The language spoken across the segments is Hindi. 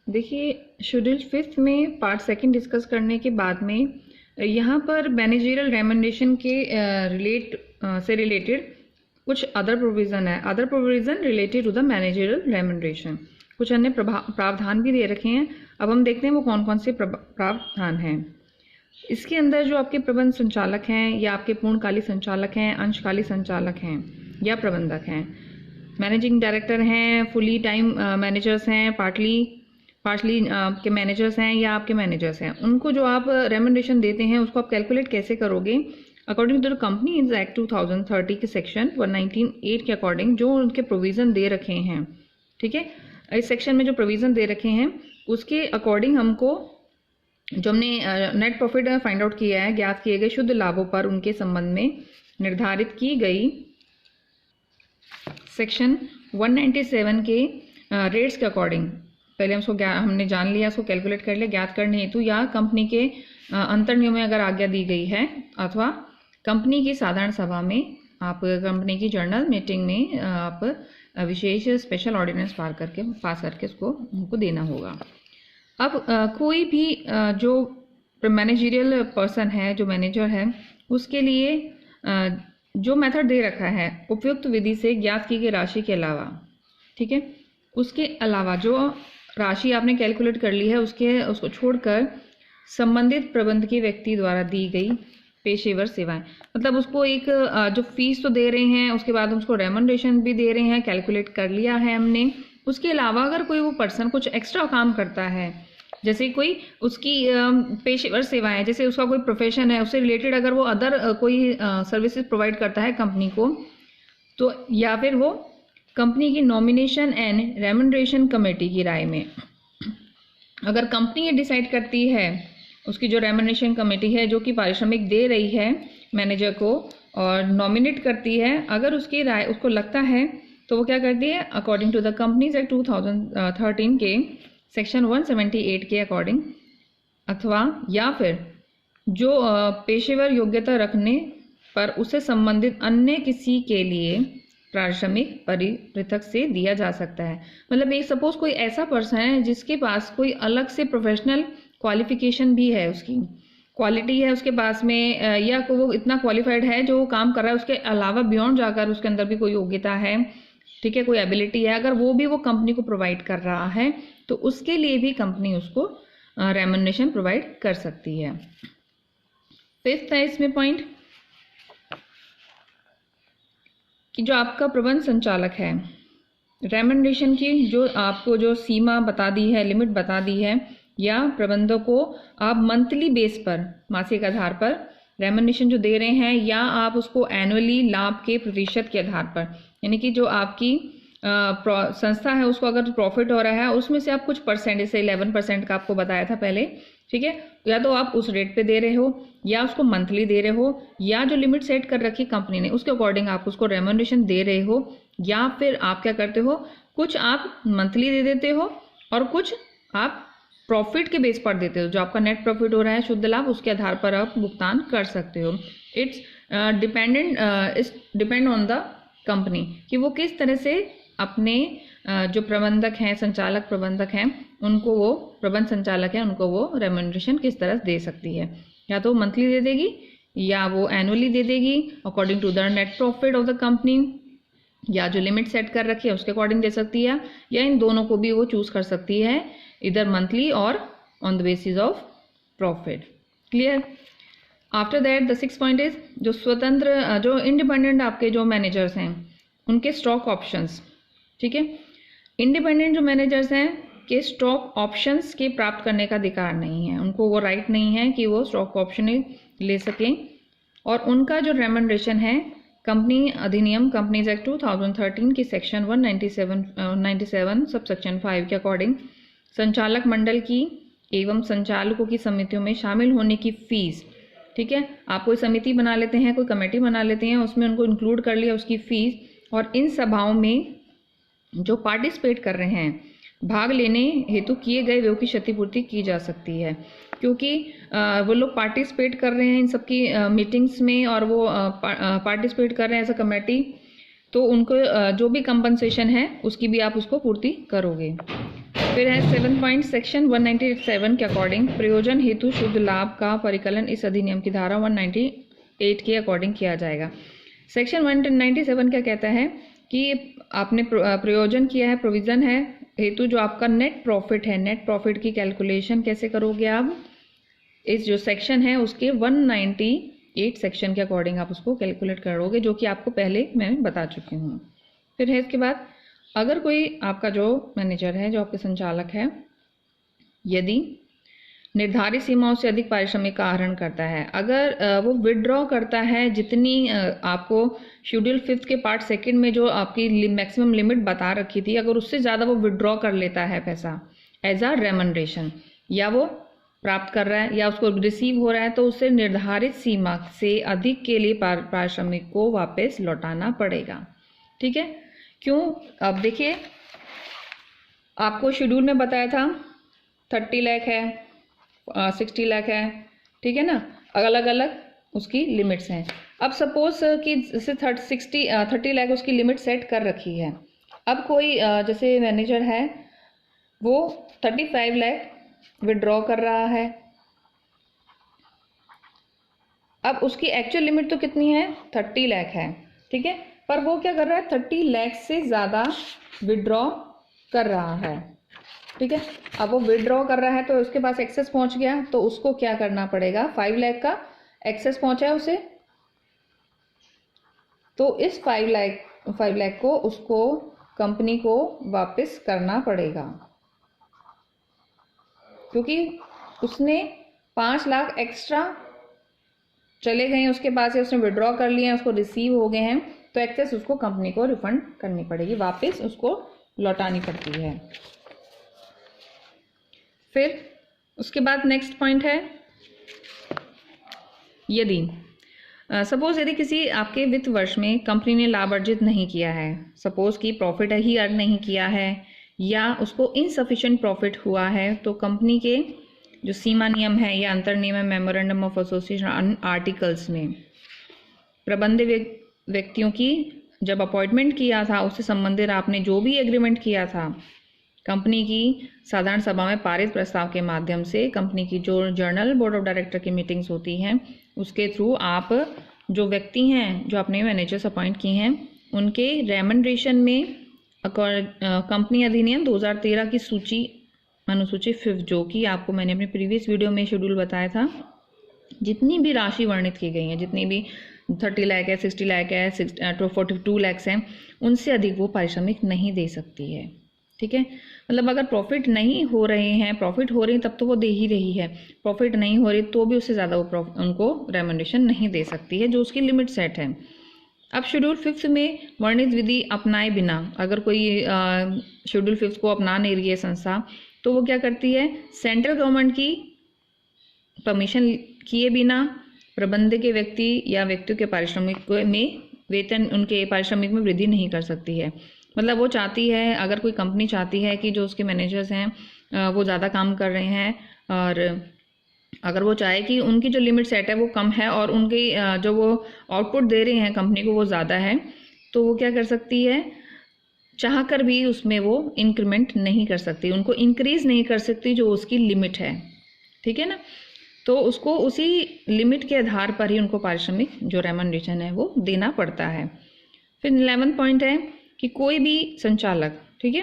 देखिए, शेड्यूल 5 में पार्ट 2 डिस्कस करने के बाद में यहाँ पर मैनेजरियल रेमुनरेशन के रिलेटेड कुछ अदर प्रोविज़न है। Other provision related to the managerial remuneration, कुछ अन्य प्रावधान भी दे रखे हैं। अब हम देखते हैं वो कौन कौन से प्रावधान हैं। इसके अंदर जो आपके प्रबंध संचालक हैं या आपके पूर्णकालिक संचालक हैं, अंशकालिक संचालक हैं या प्रबंधक हैं, मैनेजिंग डायरेक्टर हैं, फुली टाइम मैनेजर्स हैं, पार्टली के मैनेजर्स हैं या आपके मैनेजर्स हैं, उनको जो आप रेमुनरेशन देते हैं उसको आप कैलकुलेट कैसे करोगे? According to the company act 2030 के सेक्शन 119(8) के अकॉर्डिंग जो उनके प्रोविज़न दे रखे हैं, ठीक है, इस सेक्शन में जो प्रोविज़न दे रखे हैं उसके अकॉर्डिंग हमको जो हमने नेट प्रॉफिट फाइंड आउट किया है, ज्ञात किए गए शुद्ध लाभों पर उनके संबंध में निर्धारित की गई सेक्शन 197 के रेट्स के अकॉर्डिंग पहले हमने जान लिया, उसको कैलकुलेट कर लिया ज्ञात करने हेतु, या कंपनी के अंतर्नियम में अगर आज्ञा दी गई है अथवा कंपनी की साधारण सभा में, आप कंपनी की जर्नल मीटिंग में आप विशेष स्पेशल ऑर्डिनेंस पास करके उसको उनको देना होगा। अब कोई भी जो मैनेजरियल पर्सन है, जो मैनेजर है, उसके लिए जो मेथड दे रखा है उपयुक्त विधि से ज्ञात की गई राशि के अलावा, ठीक है, उसके अलावा जो राशि आपने कैलकुलेट कर ली है उसको छोड़कर संबंधित प्रबंध के व्यक्ति द्वारा दी गई पेशेवर सेवाएं, मतलब उसको एक जो फीस तो दे रहे हैं, उसके बाद उसको रेमुनरेशन भी दे रहे हैं, कैलकुलेट कर लिया है हमने। उसके अलावा अगर कोई वो पर्सन कुछ एक्स्ट्रा काम करता है, जैसे कोई उसकी पेशेवर सेवाएं, जैसे उसका कोई प्रोफेशन है, उससे रिलेटेड अगर वो अदर कोई सर्विसेज प्रोवाइड करता है कंपनी को, तो या फिर वो कंपनी की नॉमिनेशन एंड रेमुनरेशन कमेटी की राय में, अगर कंपनी ये डिसाइड करती है, उसकी जो रेमुनरेशन कमेटी है जो कि पारिश्रमिक दे रही है मैनेजर को और नॉमिनेट करती है, अगर उसकी राय उसको लगता है तो वो क्या करती है, according to the companies act 2013 के सेक्शन 178 के अकॉर्डिंग, अथवा या फिर जो पेशेवर योग्यता रखने पर उसे संबंधित अन्य किसी के लिए पारिश्रमिक परिपृथक से दिया जा सकता है। मतलब एक सपोज कोई ऐसा पर्सन है जिसके पास कोई अलग से प्रोफेशनल क्वालिफिकेशन भी है, उसकी क्वालिटी है उसके पास में, या वो इतना क्वालिफाइड है जो काम कर रहा है, उसके अलावा बियॉन्ड जाकर उसके अंदर भी कोई योग्यता है, ठीक है, कोई एबिलिटी है, अगर वो भी वो कंपनी को प्रोवाइड कर रहा है तो उसके लिए भी कंपनी उसको रेमुनरेशन प्रोवाइड कर सकती है। 5th है इसमें पॉइंट कि जो आपका प्रबंध संचालक है, रेमुनरेशन की जो आपको जो सीमा बता दी है, लिमिट बता दी है, या प्रबंधक को आप मंथली बेस पर, मासिक आधार पर रेमुनरेशन जो दे रहे हैं, या आप उसको एनुअली लाभ के प्रतिशत के आधार पर, यानी कि जो आपकी संस्था है उसको अगर प्रॉफिट हो रहा है उसमें से आप कुछ परसेंट, जैसे 11% का आपको बताया था पहले, ठीक है, या तो आप उस रेट पे दे रहे हो या उसको मंथली दे रहे हो, या जो लिमिट सेट कर रखी कंपनी ने उसके अकॉर्डिंग आप उसको रेमुनरेशन दे रहे हो, या फिर आप क्या करते हो, कुछ आप मंथली दे देते हो और कुछ आप प्रॉफिट के बेस पर देते हो, जो आपका नेट प्रॉफिट हो रहा है, शुद्ध लाभ, उसके आधार पर आप भुगतान कर सकते हो। It's depend on the company कि वो किस तरह से अपने जो प्रबंधक हैं, संचालक प्रबंधक हैं, उनको वो प्रबंध संचालक है उनको वो रेमुनरेशन किस तरह दे सकती है, या तो मंथली दे देगी या वो एनुअली दे देगी according to the net profit of the company, या जो लिमिट सेट कर रखी है उसके अकॉर्डिंग दे सकती है, या इन दोनों को भी वो चूज कर सकती है, इधर मंथली और on the basis of profit. Clear? After that the 6th point is जो स्वतंत्र, जो इंडिपेंडेंट आपके जो मैनेजर्स हैं उनके स्टॉक ऑप्शंस, ठीक है, इंडिपेंडेंट जो मैनेजर्स हैं के स्टॉक ऑप्शंस के प्राप्त करने का अधिकार नहीं है, उनको वो राइट नहीं है कि वो स्टॉक ऑप्शन ले सकें, और उनका जो रेमुनरेशन है कंपनी अधिनियम, कंपनीज एक्ट 2013 के सेक्शन 197 सब सेक्शन 5 के अकॉर्डिंग संचालक मंडल की एवं संचालकों की समितियों में शामिल होने की फीस, ठीक है, आप कोई समिति बना लेते हैं, कोई कमेटी बना लेते हैं, उसमें उनको इंक्लूड कर लिया उसकी फीस, और इन सभाओं में जो पार्टिसिपेट कर रहे हैं भाग लेने हेतु किए गए व्यय की क्षतिपूर्ति की जा सकती है, क्योंकि वो लोग पार्टिसिपेट कर रहे हैं इन सबकी मीटिंग्स में, और वो पार्टिसिपेट कर रहे हैं एज अ कमेटी, तो उनको जो भी कंपनसेशन है उसकी भी आप उसको पूर्ति करोगे। फिर है 7 पॉइंट, सेक्शन 197 के अकॉर्डिंग प्रयोजन हेतु शुद्ध लाभ का परिकलन इस अधिनियम की धारा 198 के अकॉर्डिंग किया जाएगा। सेक्शन 197 क्या कहता है कि आपने प्रयोजन किया है, प्रोविज़न है हेतु जो आपका नेट प्रॉफिट है, नेट प्रॉफिट की कैलकुलेशन कैसे करोगे आप, इस जो सेक्शन है उसके 198 सेक्शन के अकॉर्डिंग आप उसको कैलकुलेट करोगे, जो कि आपको पहले मैं बता चुकी हूँ। फिर है इसके बाद, अगर कोई आपका जो मैनेजर है, जो आपके संचालक है, यदि निर्धारित सीमाओं से अधिक पारिश्रमिक का आहरण करता है, अगर वो विड्रॉ करता है जितनी आपको शेड्यूल 5 के पार्ट 2 में जो आपकी मैक्सिमम लिमिट बता रखी थी, अगर उससे ज़्यादा वो विड्रॉ कर लेता है पैसा एज अ रेमनरेशन, या वो प्राप्त कर रहा है या उसको रिसीव हो रहा है, तो उससे निर्धारित सीमा से अधिक के लिए पारिश्रमिक को वापस लौटाना पड़ेगा। ठीक है, क्यों? अब देखिए, आपको शेड्यूल में बताया था 30 लाख है, 60 लाख है, ठीक है ना, अलग अलग उसकी लिमिट्स हैं। अब सपोज कि जैसे 30 लाख उसकी लिमिट सेट कर रखी है। अब कोई जैसे मैनेजर है वो 35 लाख विड्रॉ कर रहा है। अब उसकी एक्चुअल लिमिट तो कितनी है? 30 लाख है, ठीक है, पर वो क्या कर रहा है? 30 लाख से ज़्यादा विड्रॉ कर रहा है, ठीक है। अब वो विड्रॉ कर रहा है तो उसके पास एक्सेस पहुंच गया, तो उसको क्या करना पड़ेगा? 5 लाख का एक्सेस पहुंचा है उसे, तो इस 5 लाख को उसको कंपनी को वापस करना पड़ेगा, क्योंकि उसने 5 लाख एक्स्ट्रा चले गए हैं उसके पास, उसने विड्रॉ कर लिए हैं, उसको रिसीव हो गए हैं, तो एक्सेस उसको कंपनी को रिफंड करनी पड़ेगी, वापस उसको लौटानी पड़ती है। फिर उसके बाद नेक्स्ट पॉइंट है, यदि सपोज यदि किसी आपके वित्त वर्ष में कंपनी ने लाभ अर्जित नहीं किया है, सपोज कि प्रॉफिट ही अर्न नहीं किया है या उसको इनसफिशिएंट प्रॉफिट हुआ है, तो कंपनी के जो सीमा नियम है या अंतर नियम है मेमोरेंडम ऑफ एसोसिएशन आर्टिकल्स में प्रबंधित व्यक्तियों की जब अपॉइंटमेंट किया था, उससे संबंधित आपने जो भी एग्रीमेंट किया था, कंपनी की साधारण सभा में पारित प्रस्ताव के माध्यम से कंपनी की जो जर्नल बोर्ड ऑफ डायरेक्टर की मीटिंग्स होती हैं, उसके थ्रू आप जो व्यक्ति हैं जो अपने मैनेजर्स अपॉइंट किए हैं, उनके रेमनरेशन में कंपनी अधिनियम 2013 की सूची अनुसूची 5, जो कि आपको मैंने अपने प्रीवियस वीडियो में शेड्यूल बताया था, जितनी भी राशि वर्णित की गई है, जितनी भी 30 लाख है, 60 लाख है, 42 लाख हैं, उनसे अधिक वो पारिश्रमिक नहीं दे सकती है, ठीक है। मतलब अगर प्रॉफिट नहीं हो रहे हैं, प्रॉफिट हो रही है तब तो वो दे ही रही है, प्रॉफिट नहीं हो रही तो भी उससे ज़्यादा वो उनको रेमनरेशन नहीं दे सकती है, जो उसकी लिमिट सेट है। अब शेड्यूल 5 में वर्णित विधि अपनाए बिना अगर कोई शेड्यूल 5 को अपना नहीं रही है संस्था, तो वो क्या करती है? सेंट्रल गवर्नमेंट की परमिशन किए बिना प्रबंध के व्यक्ति या व्यक्तियों के पारिश्रमिक में वेतन, उनके पारिश्रमिक में वृद्धि नहीं कर सकती है। मतलब वो चाहती है, अगर कोई कंपनी चाहती है कि जो उसके मैनेजर्स हैं वो ज़्यादा काम कर रहे हैं, और अगर वो चाहे कि उनकी जो लिमिट सेट है वो कम है और उनकी जो वो आउटपुट दे रहे हैं कंपनी को वो ज़्यादा है, तो वो क्या कर सकती है? चाह कर भी उसमें वो इंक्रीमेंट नहीं कर सकती, उनको इंक्रीज नहीं कर सकती जो उसकी लिमिट है, ठीक है ना। तो उसको उसी लिमिट के आधार पर ही उनको पारिश्रमिक जो रेमनरेशन है वो देना पड़ता है। फिर 11 पॉइंट है कि कोई भी संचालक, ठीक है,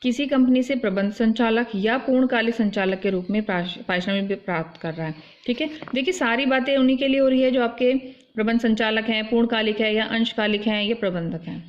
किसी कंपनी से प्रबंध संचालक या पूर्णकालिक संचालक के रूप में पारिश्रमिक प्राप्त कर रहा है, ठीक है। देखिए सारी बातें उन्हीं के लिए हो रही है जो आपके प्रबंध संचालक हैं, पूर्णकालिक है या अंशकालिक हैं या प्रबंधक हैं,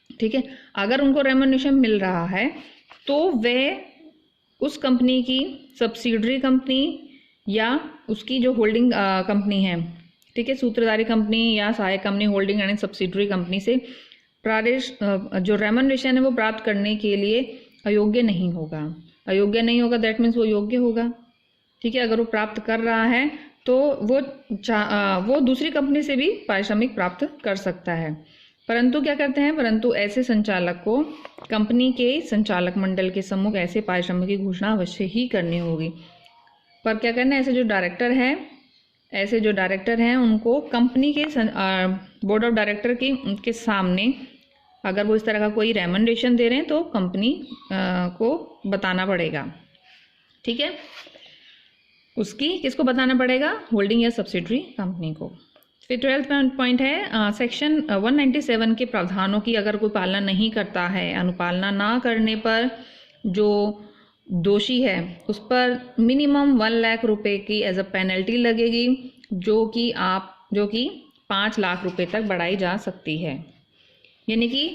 ठीक है। अगर उनको रेमनरेशन मिल रहा है तो वे उस कंपनी की सब्सिडरी कंपनी या उसकी जो होल्डिंग कंपनी है, ठीक है, सूत्रधारी कंपनी या सहायक company, holding and subsidiary company से जो रेमनरेशन है वो प्राप्त करने के लिए अयोग्य नहीं होगा। अयोग्य नहीं होगा दैट मीन्स वो योग्य होगा, ठीक है। अगर वो प्राप्त कर रहा है तो वो दूसरी कंपनी से भी पारिश्रमिक प्राप्त कर सकता है, परंतु क्या करते हैं? परंतु ऐसे संचालक को कंपनी के संचालक मंडल के सम्मुख ऐसे पारिश्रमिक की घोषणा अवश्य ही करनी होगी। पर क्या करना है? ऐसे जो डायरेक्टर हैं उनको कंपनी के बोर्ड ऑफ डायरेक्टर के सामने अगर वो इस तरह का कोई रेमंडेशन दे रहे हैं तो कंपनी को बताना पड़ेगा, ठीक है। उसकी किसको बताना पड़ेगा? होल्डिंग या सब्सिडरी कंपनी को। फिर 12th पॉइंट है सेक्शन 197 के प्रावधानों की अगर कोई पालना नहीं करता है, अनुपालना ना करने पर जो दोषी है उस पर मिनिमम 1 लाख रुपए की एज अ पेनल्टी लगेगी, जो कि 5 लाख रुपए तक बढ़ाई जा सकती है। यानी कि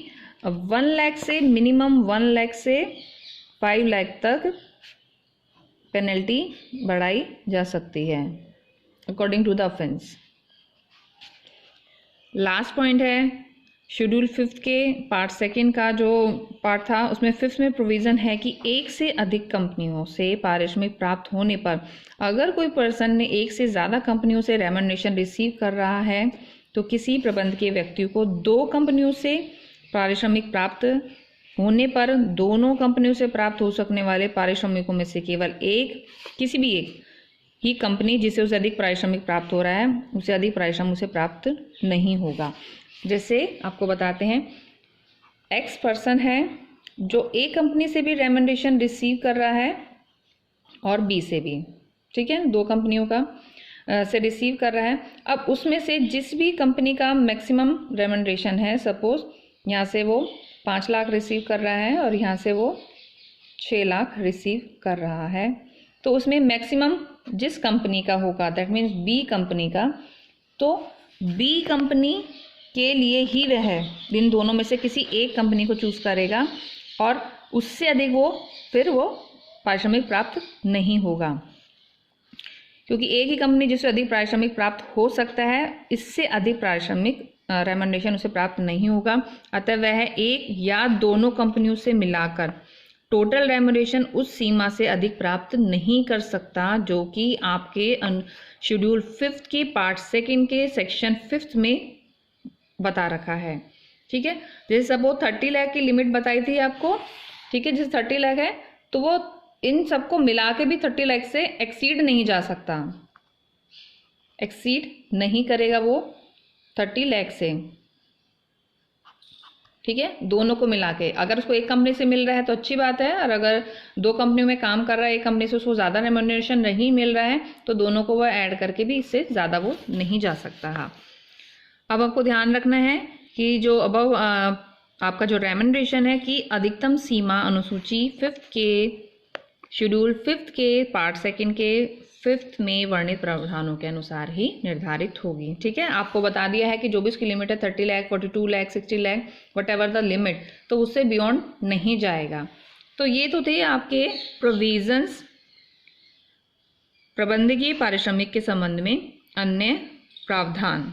1 लाख से मिनिमम 1 लाख से 5 लाख तक पेनल्टी बढ़ाई जा सकती है according to the offence. Last point है शेड्यूल 5 के पार्ट 2 का जो पार्ट था उसमें 5 में प्रोविज़न है कि एक से अधिक कंपनियों से पारिश्रमिक प्राप्त होने पर अगर कोई पर्सन ने एक से ज़्यादा कंपनियों से रेमंडेशन रिसीव कर रहा है तो किसी प्रबंध के व्यक्ति को 2 कंपनियों से पारिश्रमिक प्राप्त होने पर दोनों कंपनियों से प्राप्त हो सकने वाले पारिश्रमिकों में से केवल किसी भी एक ही कंपनी जिसे उसे अधिक पारिश्रमिक प्राप्त हो रहा है उसे अधिक पारिश्रमिक उसे प्राप्त नहीं होगा। जैसे आपको बताते हैं, एक्स पर्सन है जो ए कंपनी से भी रेमंडेशन रिसीव कर रहा है और बी से भी, ठीक है, 2 कंपनियों का से रिसीव कर रहा है। अब उसमें से जिस भी कंपनी का मैक्सिमम रेमंडेशन है, सपोज यहाँ से वो 5 लाख रिसीव कर रहा है और यहाँ से वो 6 लाख रिसीव कर रहा है, तो उसमें मैक्सिमम जिस कंपनी का होगा दैट मीन्स बी कंपनी का, तो बी कंपनी के लिए ही वह इन दोनों में से किसी एक कंपनी को चूज करेगा और उससे अधिक वो पारिश्रमिक प्राप्त नहीं होगा, क्योंकि एक ही कंपनी जिससे अधिक पारिश्रमिक प्राप्त हो सकता है, इससे अधिक पारिश्रमिक रेमंडेशन उसे प्राप्त नहीं होगा। अतः वह एक या दोनों कंपनियों से मिलाकर टोटल रेमंडेशन उस सीमा से अधिक प्राप्त नहीं कर सकता जो कि आपके शेड्यूल 5 के पार्ट 2 के सेक्शन 5 में बता रखा है, ठीक है। जैसे सपोज 30 लाख की लिमिट बताई थी आपको, ठीक है, जैसे 30 लाख है तो वो इन सबको मिला के भी 30 लाख से एक्सीड नहीं जा सकता, एक्सीड नहीं करेगा वो 30 लाख से, ठीक है, दोनों को मिला के। अगर उसको एक कंपनी से मिल रहा है तो अच्छी बात है, और अगर 2 कंपनियों में काम कर रहा है, एक कंपनी से उसको ज़्यादा रेम्यूनरेशन नहीं मिल रहा है तो दोनों को वो ऐड करके भी इससे ज़्यादा वो नहीं जा सकता है। अब आपको ध्यान रखना है कि जो अबव आपका जो रेम्यूनरेशन है कि अधिकतम सीमा अनुसूची 5 के शेड्यूल 5 के पार्ट 2 के 5 में वर्णित प्रावधानों के अनुसार ही निर्धारित होगी, ठीक है। आपको बता दिया है कि जो भी उसकी लिमिट है 30 lakh, 42 lakh, 60 lakh, what ever the limit, तो उससे बियॉन्ड नहीं जाएगा। तो ये तो थे आपके प्रोविजंस प्रबंधकीय पारिश्रमिक के संबंध में अन्य प्रावधान।